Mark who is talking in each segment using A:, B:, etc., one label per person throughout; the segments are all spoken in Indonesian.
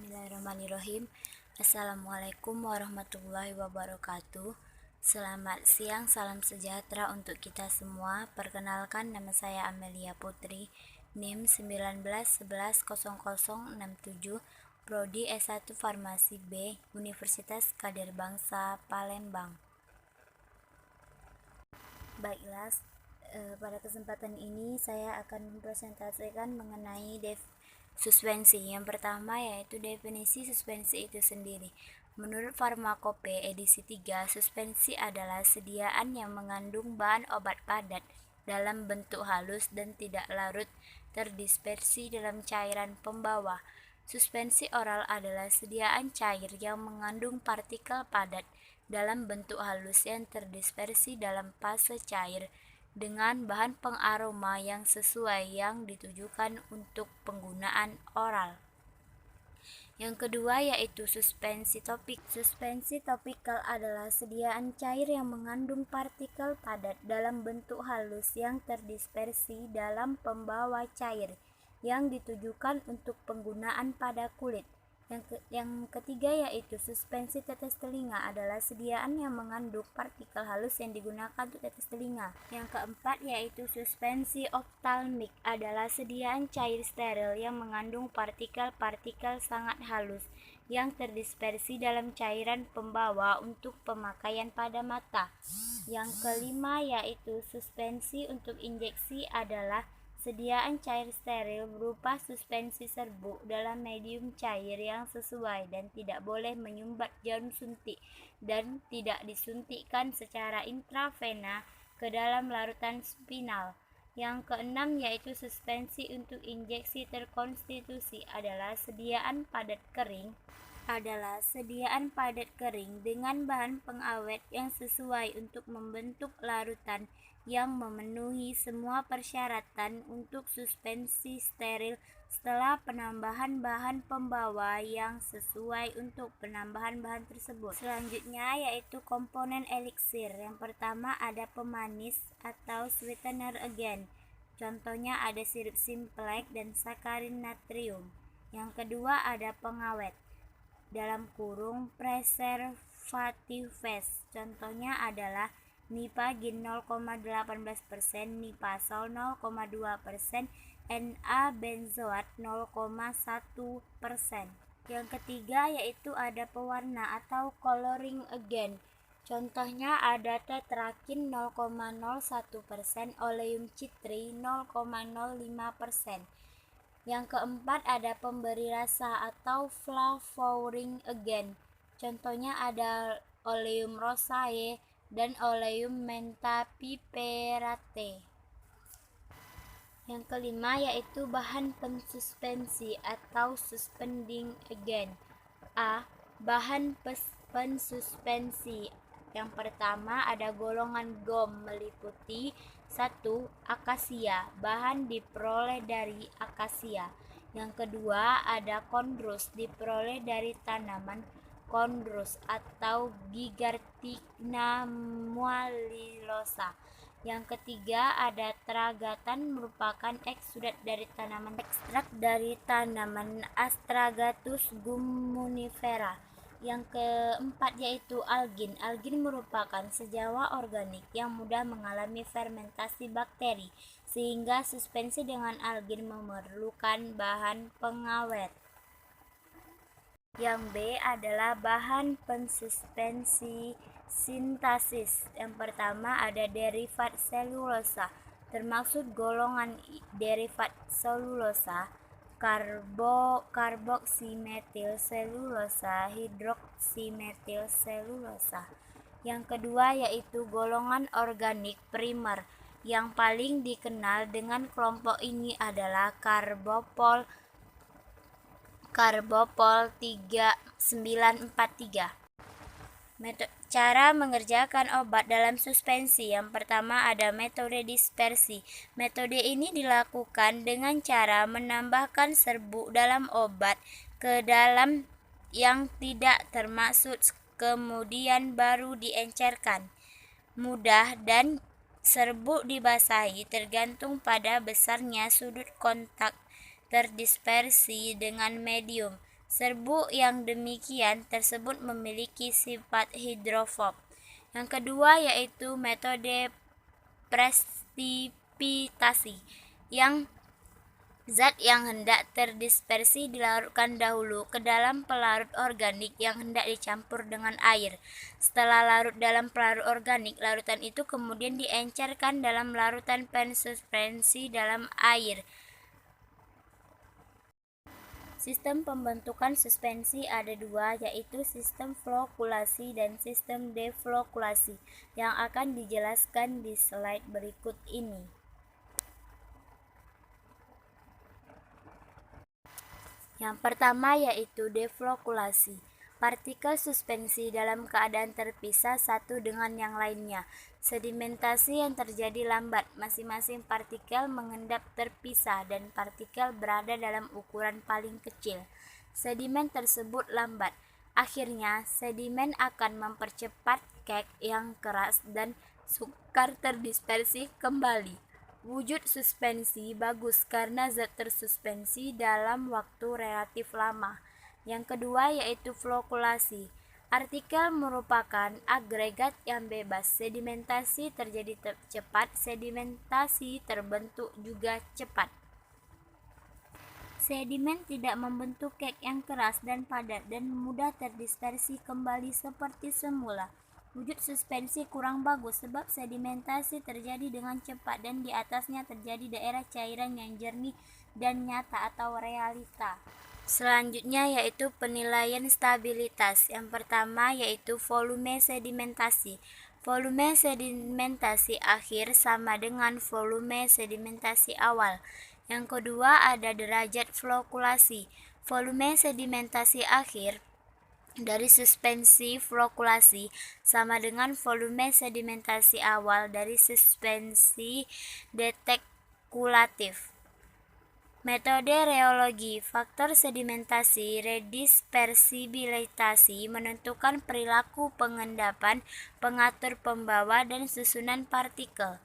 A: Bismillahirrahmanirrahim. Assalamualaikum warahmatullahi wabarakatuh. Selamat siang, salam sejahtera untuk kita semua. Perkenalkan, nama saya Amelia Putri, NIM 19110067, Prodi S1 Farmasi B, Universitas Kadir Bangsa, Palembang. Baiklah, pada kesempatan ini saya akan mempresentasikan mengenai suspensi. Yang pertama yaitu definisi suspensi itu sendiri. Menurut Farmakope edisi 3, suspensi adalah sediaan yang mengandung bahan obat padat dalam bentuk halus dan tidak larut terdispersi dalam cairan pembawa. Suspensi oral adalah sediaan cair yang mengandung partikel padat dalam bentuk halus yang terdispersi dalam fase cair dengan bahan pengaroma yang sesuai yang ditujukan untuk penggunaan oral. Yang kedua yaitu suspensi topik. Suspensi topikal adalah sediaan cair yang mengandung partikel padat dalam bentuk halus yang terdispersi dalam pembawa cair yang ditujukan untuk penggunaan pada kulit. Yang ketiga yaitu suspensi tetes telinga adalah sediaan yang mengandung partikel halus yang digunakan untuk tetes telinga. Yang keempat yaitu suspensi oftalmik adalah sediaan cair steril yang mengandung partikel-partikel sangat halus yang terdispersi dalam cairan pembawa untuk pemakaian pada mata. Yang kelima yaitu suspensi untuk injeksi adalah sediaan cair steril berupa suspensi serbuk dalam medium cair yang sesuai dan tidak boleh menyumbat jarum suntik dan tidak disuntikkan secara intravena ke dalam larutan spinal. Yang keenam yaitu suspensi untuk injeksi terkonstitusi adalah sediaan padat kering dengan bahan pengawet yang sesuai untuk membentuk larutan yang memenuhi semua persyaratan untuk suspensi steril setelah penambahan bahan pembawa yang sesuai untuk penambahan bahan tersebut. Selanjutnya yaitu komponen eliksir. Yang pertama ada pemanis atau sweetener agent. Contohnya ada sirup simplex dan sakarin natrium. Yang kedua ada pengawet (preservatives). Contohnya adalah nipagin 0,18%, nipasol 0,2%, Na-benzoat 0,1%. Yang ketiga yaitu ada pewarna atau coloring agent. Contohnya ada tetrakin 0,01%, oleum citri 0,05%. Yang keempat ada pemberi rasa atau flavoring agent. Contohnya ada oleum rosae dan oleum mentha-piperate. Yang kelima yaitu bahan pensuspensi atau suspending agent. Bahan pensuspensi. Yang pertama ada golongan gom meliputi 1. Akasia, bahan diperoleh dari akasia. Yang kedua ada kondrus, diperoleh dari tanaman kondrus atau Gigartina mualilosa. Yang ketiga ada tragatan, merupakan ekstrak dari tanaman Astragalus gumunifera. Yang keempat yaitu algin. Algin merupakan senyawa organik yang mudah mengalami fermentasi bakteri, sehingga suspensi dengan algin memerlukan bahan pengawet. Yang B adalah bahan pensuspensi sintesis. Yang pertama ada derivat selulosa, termasuk golongan derivat selulosa, karboksimetil selulosa, hidroksimetil selulosa. Yang kedua yaitu golongan organik primer. Yang paling dikenal dengan kelompok ini adalah karbopol 3943. Cara mengerjakan obat dalam suspensi. Yang pertama ada metode dispersi. Metode ini dilakukan dengan cara menambahkan serbuk dalam obat ke dalam yang tidak termaksud, kemudian baru diencerkan. Mudah dan serbuk dibasahi tergantung pada besarnya sudut kontak terdispersi dengan medium. Serbuk yang demikian tersebut memiliki sifat hidrofob. Yang kedua yaitu metode presipitasi, yang zat yang hendak terdispersi dilarutkan dahulu ke dalam pelarut organik yang hendak dicampur dengan air. Setelah larut dalam pelarut organik, larutan itu kemudian diencerkan dalam larutan pensuspensi dalam air. Sistem pembentukan suspensi ada dua, yaitu sistem flokulasi dan sistem deflokulasi, yang akan dijelaskan di slide berikut ini. Yang pertama yaitu deflokulasi. Partikel suspensi dalam keadaan terpisah satu dengan yang lainnya. Sedimentasi yang terjadi lambat, masing-masing partikel mengendap terpisah dan partikel berada dalam ukuran paling kecil. Sedimen tersebut lambat. Akhirnya, sedimen akan mempercepat kek yang keras dan sukar terdispersi kembali. Wujud suspensi bagus karena zat tersuspensi dalam waktu relatif lama. Yang kedua yaitu flokulasi. Artikel merupakan agregat yang bebas. Sedimentasi terjadi cepat, sedimentasi terbentuk juga cepat. Sedimen tidak membentuk kek yang keras dan padat dan mudah terdispersi kembali seperti semula. Wujud suspensi kurang bagus sebab sedimentasi terjadi dengan cepat dan di atasnya terjadi daerah cairan yang jernih dan nyata atau realita. Selanjutnya yaitu penilaian stabilitas. Yang pertama yaitu volume sedimentasi. Volume sedimentasi akhir sama dengan volume sedimentasi awal. Yang kedua ada derajat flokulasi. Volume sedimentasi akhir dari suspensi flokulasi sama dengan volume sedimentasi awal dari suspensi detekulatif. Metode reologi. Faktor sedimentasi redispersibilitasi menentukan perilaku pengendapan, pengatur pembawa dan susunan partikel.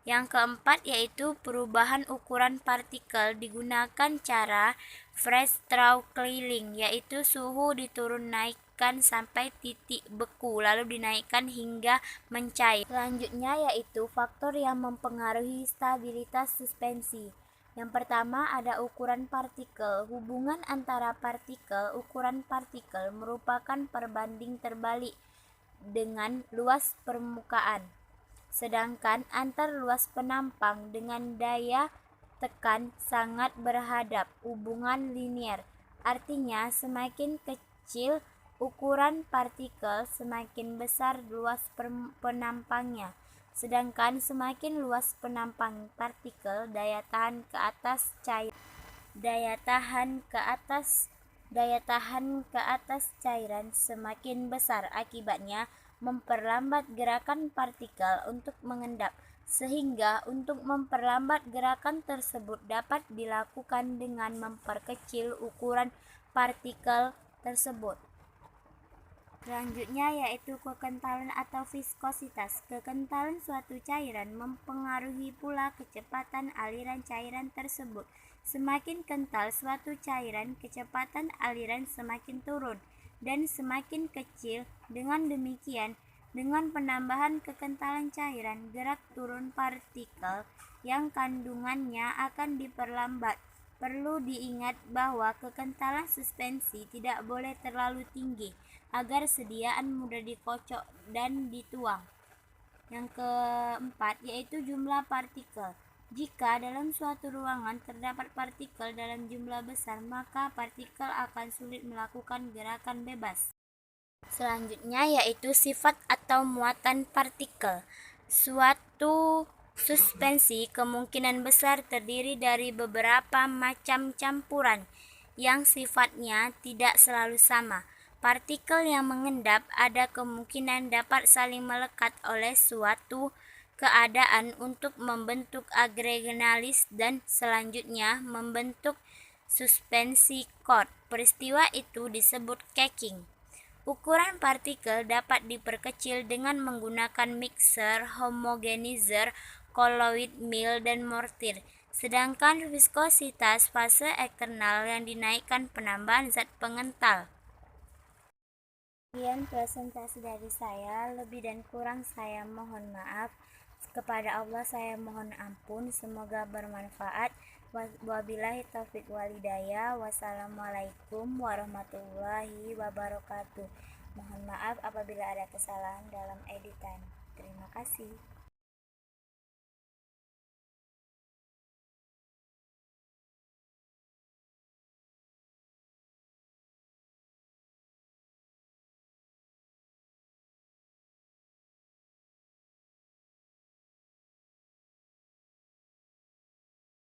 A: Yang keempat yaitu perubahan ukuran partikel digunakan cara Fresh-Straw Cleaning, yaitu suhu diturun naikkan sampai titik beku lalu dinaikkan hingga mencair. Selanjutnya yaitu faktor yang mempengaruhi stabilitas suspensi. Yang pertama ada ukuran partikel. Hubungan antara partikel, ukuran partikel merupakan perbanding terbalik dengan luas permukaan. Sedangkan antar luas penampang dengan daya tekan sangat berhadap, hubungan linier. Artinya semakin kecil ukuran partikel, semakin besar luas penampangnya. Sedangkan semakin luas penampang partikel, daya tahan ke atas cairan semakin besar. Akibatnya memperlambat gerakan partikel untuk mengendap, sehingga untuk memperlambat gerakan tersebut dapat dilakukan dengan memperkecil ukuran partikel tersebut. Selanjutnya yaitu kekentalan atau viskositas. Kekentalan suatu cairan mempengaruhi pula kecepatan aliran cairan tersebut. Semakin kental suatu cairan, kecepatan aliran semakin turun dan semakin kecil. Dengan demikian, dengan penambahan kekentalan cairan, gerak turun partikel yang kandungannya akan diperlambat. Perlu diingat bahwa kekentalan suspensi tidak boleh terlalu tinggi agar sediaan mudah dikocok dan dituang. Yang keempat yaitu jumlah partikel. Jika dalam suatu ruangan terdapat partikel dalam jumlah besar, maka partikel akan sulit melakukan gerakan bebas. Selanjutnya yaitu sifat atau muatan partikel. Suatu suspensi kemungkinan besar terdiri dari beberapa macam campuran yang sifatnya tidak selalu sama. Partikel yang mengendap ada kemungkinan dapat saling melekat oleh suatu keadaan untuk membentuk agregalis dan selanjutnya membentuk suspensi cord. Peristiwa itu disebut caking. Ukuran partikel dapat diperkecil dengan menggunakan mixer, homogenizer, colloid mill, dan mortir. Sedangkan viskositas fase eksternal yang dinaikkan penambahan zat pengental. Sekian presentasi dari saya, lebih dan kurang saya mohon maaf. Kepada Allah saya mohon ampun, semoga bermanfaat. Wabillahi taufik walhidayah. Wassalamualaikum warahmatullahi wabarakatuh. Mohon maaf apabila ada kesalahan dalam editan. Terima kasih.